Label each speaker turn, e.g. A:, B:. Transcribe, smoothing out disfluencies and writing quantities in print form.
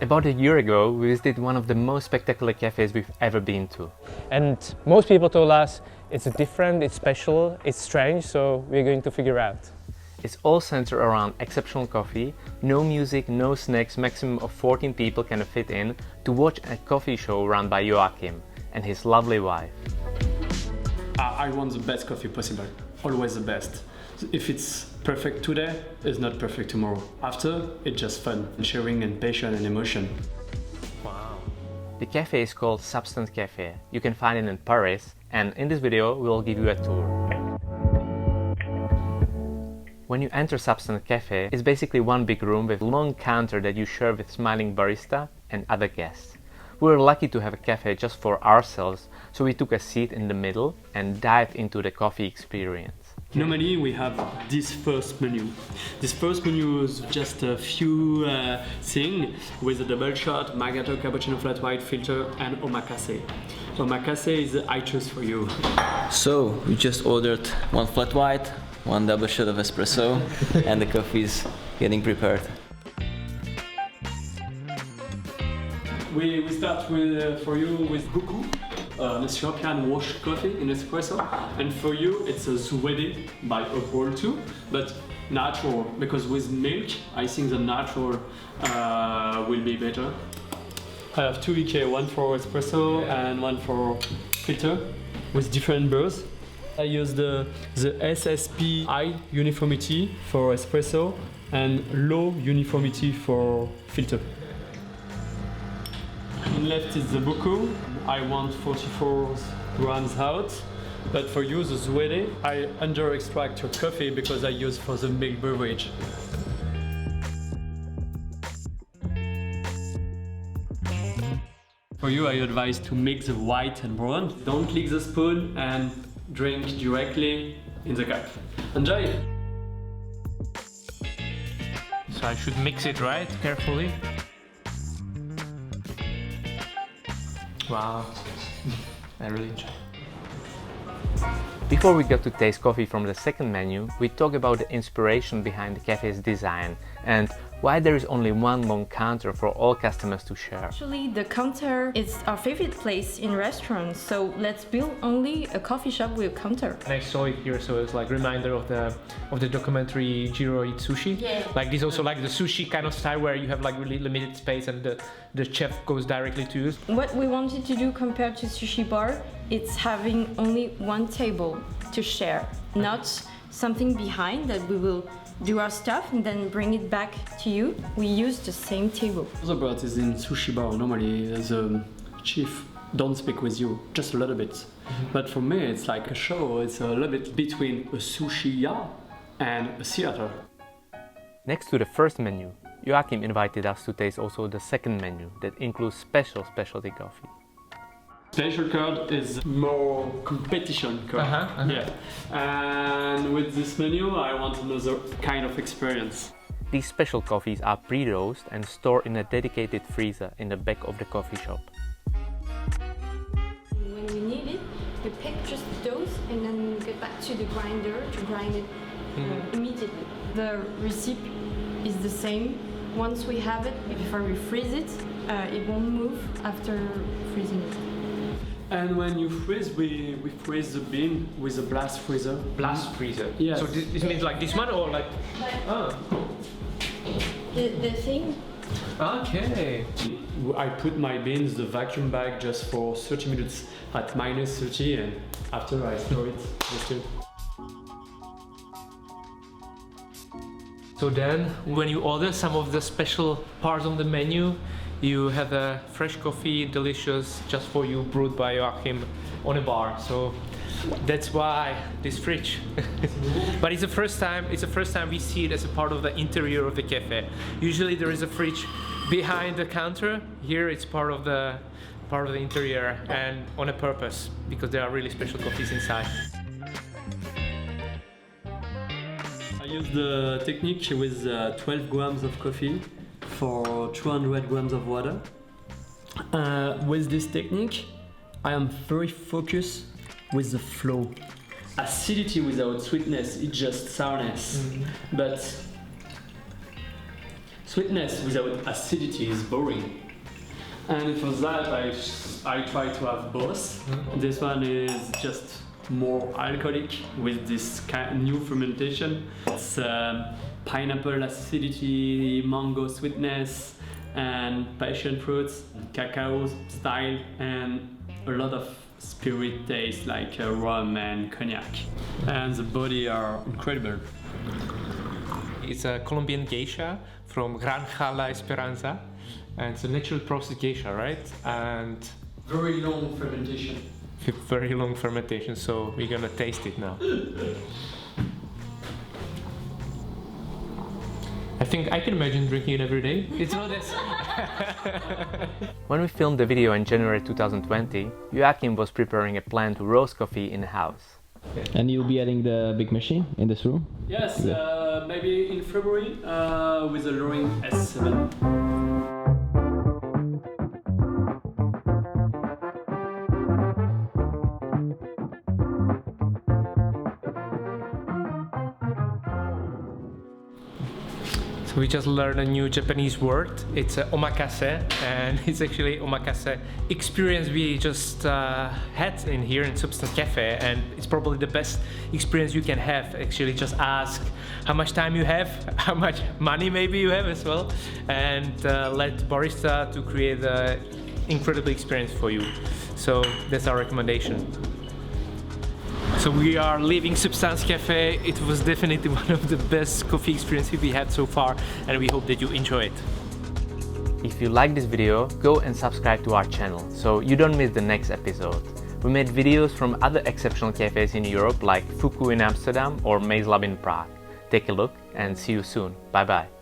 A: About a year ago, we visited one of the most spectacular cafes we've ever been to.
B: And most people told us it's different, it's special, it's strange, so we're going to figure out.
A: It's all centered around exceptional coffee, no music, no snacks, maximum of 14 people can fit in to watch a coffee show run by Joachim and his lovely wife.
C: I want the best coffee possible, always the best. If it's perfect today, it's not perfect tomorrow. After, it's just fun, sharing and passion and emotion.
A: Wow. The cafe is called Substance Café. You can find it in Paris, and in this video we'll give you a tour. When you enter Substance Café, it's basically one big room with a long counter that you share with smiling barista and other guests. We were lucky to have a cafe just for ourselves, so we took a seat in the middle and dived into the coffee experience.
C: Normally we have this first menu. This first menu is just a few things with a double shot, macchiato, cappuccino, flat white, filter and omakase. Omakase is I choose for you.
D: So we just ordered one flat white, one double shot of espresso and the coffee is getting prepared.
C: We start with for you with buku, an Ethiopian washed coffee in espresso, and for you it's a Zwede by Upworld too, but natural, because with milk I think the natural will be better. I have two EK, one for espresso and one for filter with different burrs. I use the SSP high uniformity for espresso and low uniformity for filter. On left is the buku. I want 44 grams out, but for you the Zwede, I under extract your coffee because I use for the milk beverage. For you I advise to mix the white and brown. Don't lick the spoon and drink directly in the cup. Enjoy!
B: So I should mix it right, carefully. Wow, I really enjoy.
A: Before we got to taste coffee from the second menu, we talk about the inspiration behind the cafe's design and why there is only one long counter for all customers to share.
E: Actually, the counter is our favorite place in restaurants, so let's build only a coffee shop with a counter.
B: And I saw it here, so it's like a reminder of the documentary Jiro Eats Sushi.
E: Yeah.
B: Like this also like the sushi kind of style where you have like really limited space and the chef goes directly to you.
E: What we wanted to do compared to sushi bar, it's having only one table to share, not something behind that we will do our stuff and then bring it back to you. We use the same table.
C: The part is in sushi bar. Normally the chief don't speak with you, just a little bit. But for me it's like a show. It's a little bit between a sushi and a theater.
A: Next to the first menu, Joachim invited us to taste also the second menu that includes specialty coffee.
C: Special card is more competition card. Yeah. And with this menu I want another kind of experience.
A: These special coffees are pre-roasted and stored in a dedicated freezer in the back of the coffee shop.
E: When we need it, we pick just those and then get back to the grinder to grind it immediately. The recipe is the same. Once we have it, before we freeze it, it won't move after freezing it.
C: And when you freeze, we freeze the bean with a blast freezer.
B: Blast freezer?
C: Yes.
B: So this means like this one or like...
E: The thing.
B: Okay.
C: I put my beans in the vacuum bag just for 30 minutes at minus 30 and after I store it. Just it.
B: So then, when you order some of the special parts on the menu, you have a fresh coffee, delicious, just for you, brewed by Joachim on a bar. So that's why this fridge. But it's the first time we see it as a part of the interior of the cafe. Usually there is a fridge behind the counter. Here it's part of the interior and on a purpose because there are really special coffees inside.
C: I use the technique with 12 grams of coffee for 200 grams of water. With this technique, I am very focused with the flow. Acidity without sweetness, it's just sourness. But Sweetness without acidity is boring. And for that, I try to have both. This one is just more alcoholic with this new fermentation. It's pineapple acidity, mango sweetness, and passion fruits, cacao style, and a lot of spirit taste like rum and cognac. And the body are incredible.
B: It's a Colombian geisha from Granja La Esperanza, and it's a natural processed geisha, right? And
C: Very long fermentation.
B: very long fermentation, so we're gonna taste it now. I think I can imagine drinking it every day. It's not this.
A: When we filmed the video in January 2020, Joachim was preparing a plan to roast coffee in-house.
D: And you'll be adding the big machine in this room?
C: Yes, maybe in February with a Loring S7.
B: So we just learned a new Japanese word. It's omakase, and it's actually omakase experience we just had in here in Substance Café, and it's probably the best experience you can have. Actually, just ask how much time you have, how much money maybe you have as well, and let barista to create an incredible experience for you. So that's our recommendation. So we are leaving Substance Café. It was definitely one of the best coffee experiences we had so far, and we hope that you enjoy it.
A: If you like this video, go and subscribe to our channel so you don't miss the next episode. We made videos from other exceptional cafes in Europe like Fuku in Amsterdam or Maze Lab in Prague. Take a look and see you soon. Bye bye.